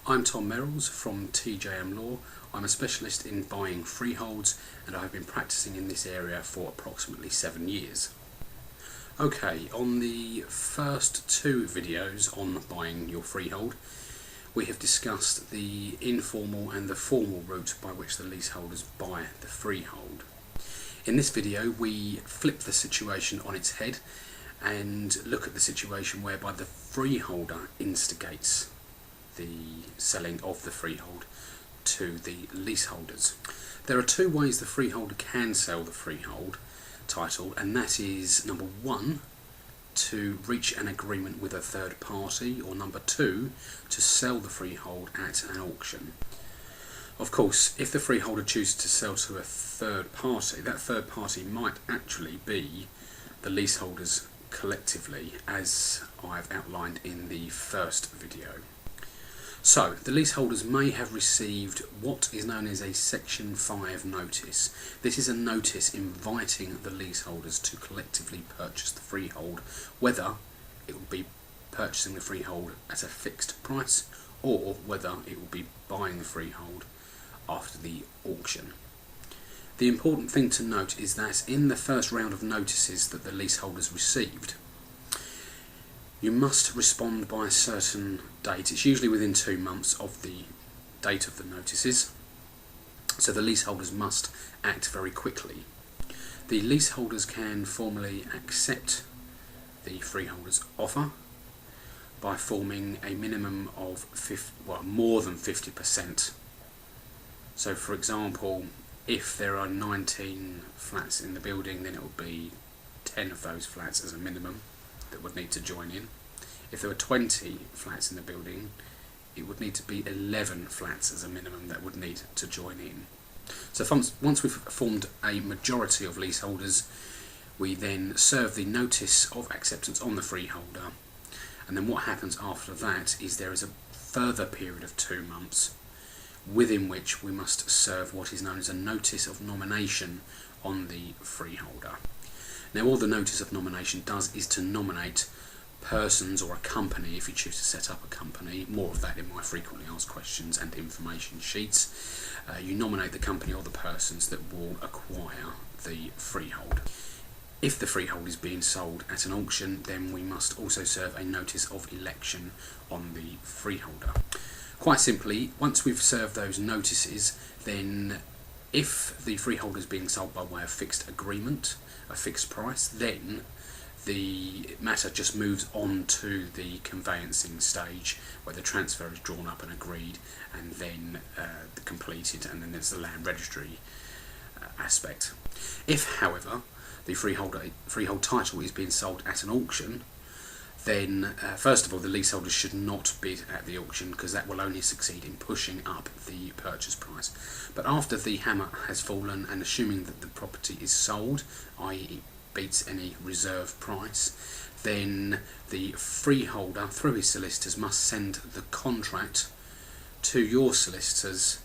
I'm Tom Merrills from TJM Law. I'm a specialist in buying freeholds and I've been practicing in this area for approximately 7 years. Okay, on the first two videos on buying your freehold, we have discussed the informal and the formal route by which the leaseholders buy the freehold. In this video we flip the situation on its head and look at the situation whereby the freeholder instigates the selling of the freehold to the leaseholders. There are two ways the freeholder can sell the freehold title, and that is number one, to reach an agreement with a third party, or number two, to sell the freehold at an auction. Of course, if the freeholder chooses to sell to a third party, that third party might actually be the leaseholders collectively, as I've outlined in the first video. So, the leaseholders may have received what is known as a Section 5 notice. This is a notice inviting the leaseholders to collectively purchase the freehold, whether it will be purchasing the freehold at a fixed price or whether it will be buying the freehold after the auction. The important thing to note is that in the first round of notices that the leaseholders received, you must respond by a certain date. It's usually within 2 months of the date of the notices, so the leaseholders must act very quickly. The leaseholders can formally accept the freeholder's offer by forming a minimum of more than 50%. So for example, if there are 19 flats in the building, then it will be 10 of those flats as a minimum that would need to join in. If there were 20 flats in the building, it would need to be 11 flats as a minimum that would need to join in. So once we've formed a majority of leaseholders, we then serve the notice of acceptance on the freeholder, and then what happens after that is there is a further period of 2 months within which we must serve what is known as a notice of nomination on the freeholder. Now, all the notice of nomination does is to nominate persons or a company, if you choose to set up a company. More of that in my frequently asked questions and information sheets. You nominate the company or the persons that will acquire the freehold. If the freehold is being sold at an auction, then we must also serve a notice of election on the freeholder. Quite simply, once we've served those notices, then if the freeholder is being sold by way of fixed agreement, a fixed price, then the matter just moves on to the conveyancing stage, where the transfer is drawn up and agreed, and then completed, and then there's the land registry aspect. If, however, the freehold title is being sold at an auction, then first of all the leaseholders should not bid at the auction, because that will only succeed in pushing up the purchase price. But after the hammer has fallen, and assuming that the property is sold, i.e. it beats any reserve price, then the freeholder through his solicitors must send the contract to your solicitors,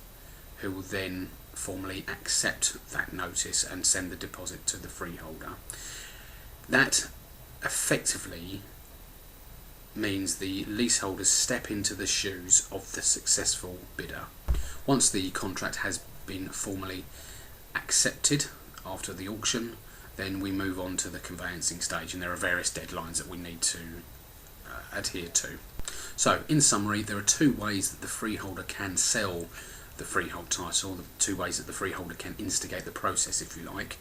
who will then formally accept that notice and send the deposit to the freeholder. That effectively means the leaseholders step into the shoes of the successful bidder. Once the contract has been formally accepted after the auction, then we move on to the conveyancing stage, and there are various deadlines that we need to adhere to. So, in summary, there are two ways that the freeholder can sell the freehold title, the two ways that the freeholder can instigate the process, if you like.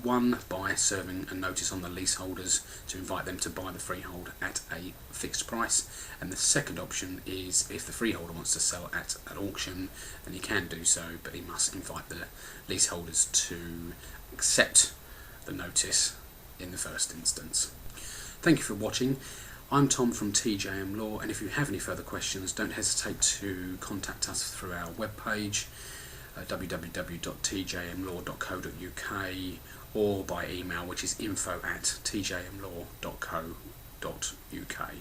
One, by serving a notice on the leaseholders to invite them to buy the freehold at a fixed price, and the second option is if the freeholder wants to sell at an auction, then he can do so, but he must invite the leaseholders to accept the notice in the first instance. Thank you for watching. I'm Tom from TJM Law, and if you have any further questions, don't hesitate to contact us through our webpage, www.tjmlaw.co.uk, or by email, which is info@tjmlaw.co.uk.